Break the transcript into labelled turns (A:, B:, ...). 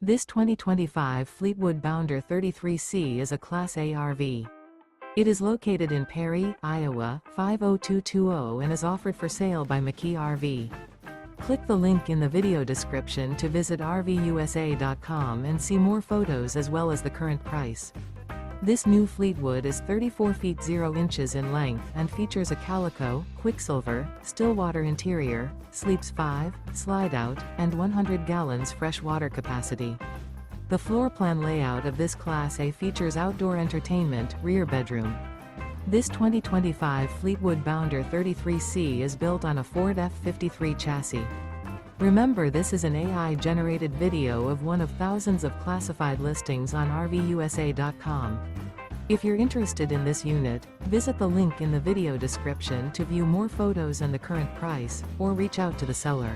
A: This 2025 Fleetwood Bounder 33C is a Class A RV. It is located in Perry, Iowa, 50220 and is offered for sale by McKee RV. Click the link in the video description to visit RVUSA.com and see more photos as well as the current price. This new Fleetwood is 34 feet 0 inches in length and features a Calico, Quicksilver, Stillwater interior, sleeps 5, Slideout, and 100 gallons fresh water capacity. The floor plan layout of this Class A features outdoor entertainment, rear bedroom. This 2025 Fleetwood Bounder 33C is built on a Ford F-53 chassis. Remember, this is an AI-generated video of one of thousands of classified listings on RVUSA.com. If you're interested in this unit, visit the link in the video description to view more photos and the current price, or reach out to the seller.